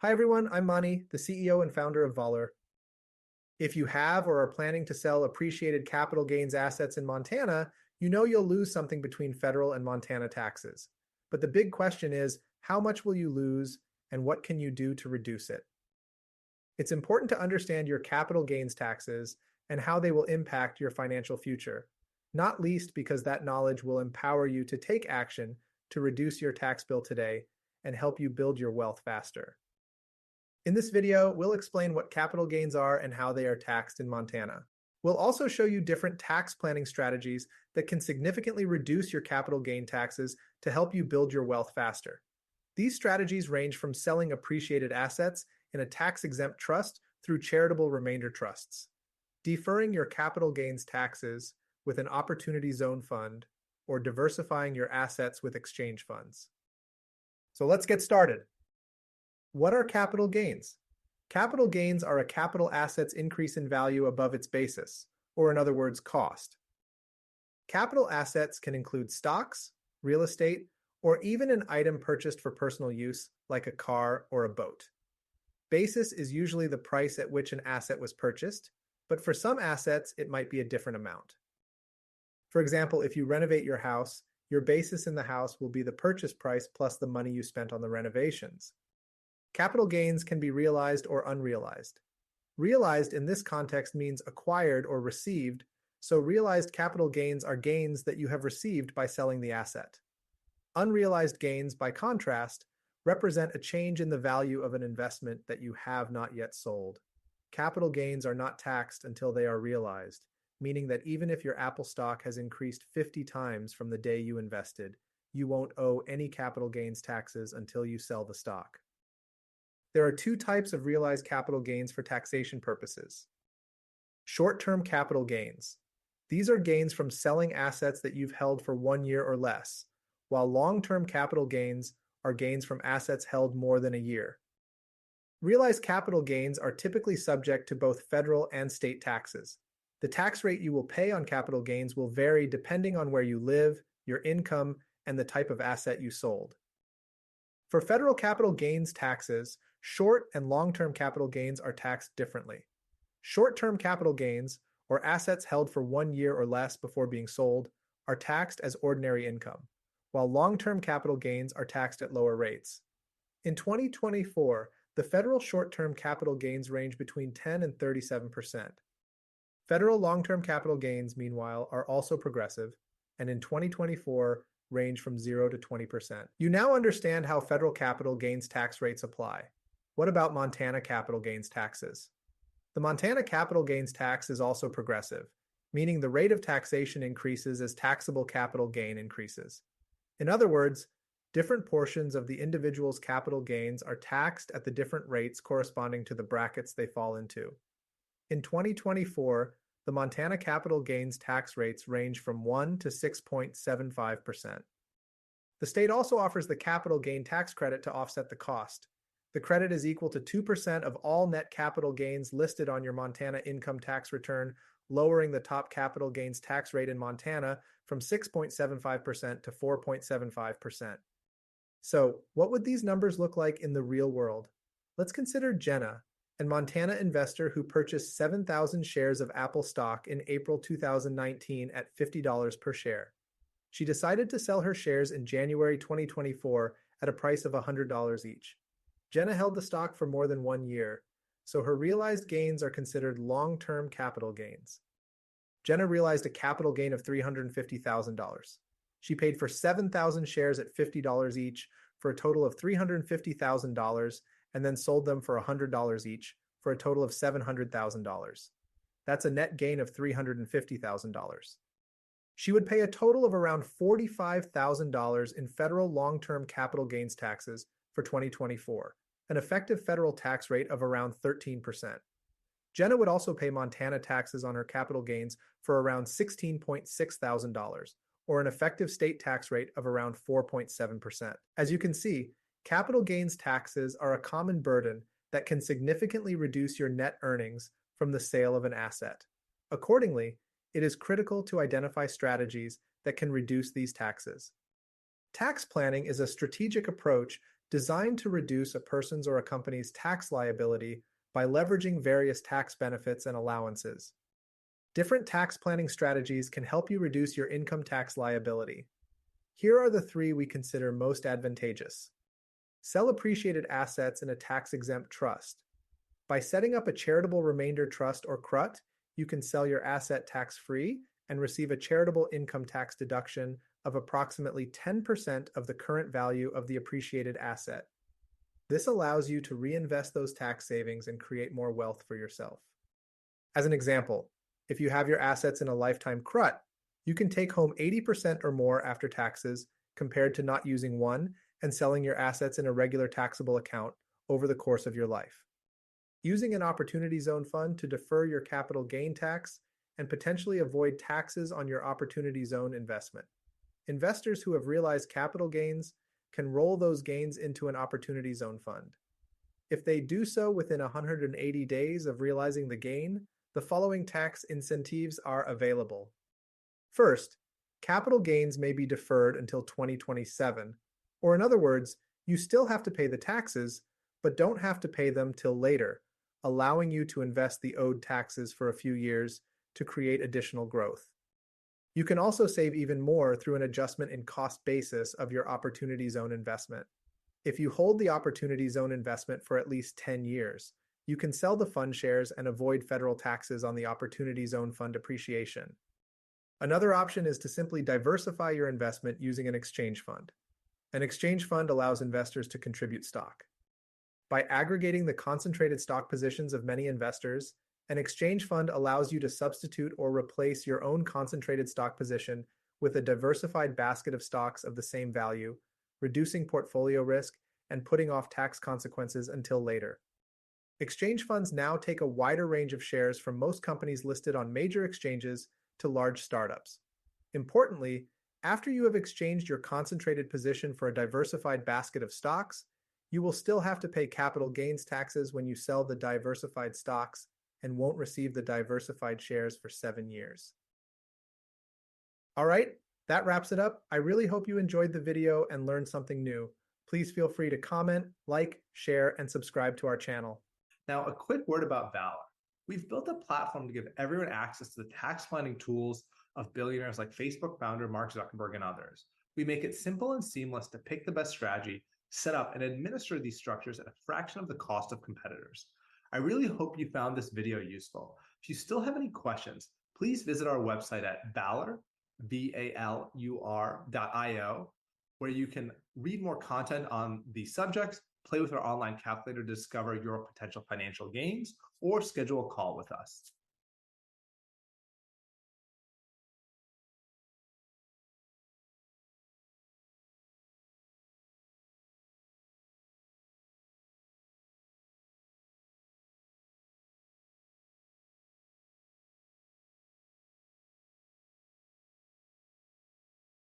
Hi everyone, I'm Mani, the CEO and founder of Voller. If you have or are planning to sell appreciated capital gains assets in Montana, you know you'll lose something between federal and Montana taxes. But the big question is, how much will you lose and what can you do to reduce it? It's important to understand your capital gains taxes and how they will impact your financial future, not least because that knowledge will empower you to take action to reduce your tax bill today and help you build your wealth faster. In this video, we'll explain what capital gains are and how they are taxed in Montana. We'll also show you different tax planning strategies that can significantly reduce your capital gain taxes to help you build your wealth faster. These strategies range from selling appreciated assets in a tax-exempt trust through charitable remainder trusts, deferring your capital gains taxes with an opportunity zone fund, or diversifying your assets with exchange funds. So let's get started. What are capital gains? Capital gains are a capital asset's increase in value above its basis, or in other words, cost. Capital assets can include stocks, real estate, or even an item purchased for personal use, like a car or a boat. Basis is usually the price at which an asset was purchased, but for some assets, it might be a different amount. For example, if you renovate your house, your basis in the house will be the purchase price plus the money you spent on the renovations. Capital gains can be realized or unrealized. Realized in this context means acquired or received, so realized capital gains are gains that you have received by selling the asset. Unrealized gains, by contrast, represent a change in the value of an investment that you have not yet sold. Capital gains are not taxed until they are realized, meaning that even if your Apple stock has increased 50 times from the day you invested, you won't owe any capital gains taxes until you sell the stock. There are two types of realized capital gains for taxation purposes. Short-term capital gains. These are gains from selling assets that you've held for 1 year or less, while long-term capital gains are gains from assets held more than a year. Realized capital gains are typically subject to both federal and state taxes. The tax rate you will pay on capital gains will vary depending on where you live, your income, and the type of asset you sold. For federal capital gains taxes, short and long-term capital gains are taxed differently. Short-term capital gains, or assets held for 1 year or less before being sold, are taxed as ordinary income, while long-term capital gains are taxed at lower rates. In 2024, the federal short-term capital gains range between 10 and 37%. Federal long-term capital gains, meanwhile, are also progressive, and in 2024, range from 0 to 20%. You now understand how federal capital gains tax rates apply. What about Montana capital gains taxes? The Montana capital gains tax is also progressive, meaning the rate of taxation increases as taxable capital gain increases. In other words, different portions of the individual's capital gains are taxed at the different rates corresponding to the brackets they fall into. In 2024, the Montana capital gains tax rates range from 1 to 6.75%. The state also offers the capital gain tax credit to offset the cost. The credit is equal to 2% of all net capital gains listed on your Montana income tax return, lowering the top capital gains tax rate in Montana from 6.75% to 4.75%. So, what would these numbers look like in the real world? Let's consider Jenna, a Montana investor who purchased 7,000 shares of Apple stock in April 2019 at $50 per share. She decided to sell her shares in January 2024 at a price of $100 each. Jenna held the stock for more than 1 year, so her realized gains are considered long-term capital gains. Jenna realized a capital gain of $350,000. She paid for 7,000 shares at $50 each for a total of $350,000 and then sold them for $100 each for a total of $700,000. That's a net gain of $350,000. She would pay a total of around $45,000 in federal long-term capital gains taxes for 2024, an effective federal tax rate of around 13%. Jenna would also pay Montana taxes on her capital gains for around $16.6 thousand, or an effective state tax rate of around 4.7%. As you can see, capital gains taxes are a common burden that can significantly reduce your net earnings from the sale of an asset. Accordingly, it is critical to identify strategies that can reduce these taxes. Tax planning is a strategic approach designed to reduce a person's or a company's tax liability by leveraging various tax benefits and allowances. Different tax planning strategies can help you reduce your income tax liability. Here are the three we consider most advantageous. Sell appreciated assets in a tax-exempt trust. By setting up a charitable remainder trust or CRUT, you can sell your asset tax-free and receive a charitable income tax deduction of approximately 10% of the current value of the appreciated asset. This allows you to reinvest those tax savings and create more wealth for yourself. As an example, if you have your assets in a lifetime CRUT, you can take home 80% or more after taxes compared to not using one and selling your assets in a regular taxable account over the course of your life. Using an Opportunity Zone fund to defer your capital gain tax and potentially avoid taxes on your Opportunity Zone investment. Investors who have realized capital gains can roll those gains into an Opportunity Zone fund. If they do so within 180 days of realizing the gain, the following tax incentives are available. First, capital gains may be deferred until 2027, or in other words, you still have to pay the taxes, but don't have to pay them till later, allowing you to invest the owed taxes for a few years to create additional growth. You can also save even more through an adjustment in cost basis of your Opportunity Zone investment. If you hold the Opportunity Zone investment for at least 10 years, you can sell the fund shares and avoid federal taxes on the Opportunity Zone fund appreciation. Another option is to simply diversify your investment using an exchange fund. An exchange fund allows investors to contribute stock. By aggregating the concentrated stock positions of many investors, an exchange fund allows you to substitute or replace your own concentrated stock position with a diversified basket of stocks of the same value, reducing portfolio risk and putting off tax consequences until later. Exchange funds now take a wider range of shares from most companies listed on major exchanges to large startups. Importantly, after you have exchanged your concentrated position for a diversified basket of stocks, you will still have to pay capital gains taxes when you sell the diversified stocks and won't receive the diversified shares for 7 years. All right, that wraps it up. I really hope you enjoyed the video and learned something new. Please feel free to comment, like, share, and subscribe to our channel. Now, a quick word about Valor. We've built a platform to give everyone access to the tax planning tools of billionaires like Facebook founder Mark Zuckerberg and others. We make it simple and seamless to pick the best strategy, set up, and administer these structures at a fraction of the cost of competitors. I really hope you found this video useful. If you still have any questions, please visit our website at Valur, VALUR.io, where you can read more content on these subjects, play with our online calculator to discover your potential financial gains, or schedule a call with us.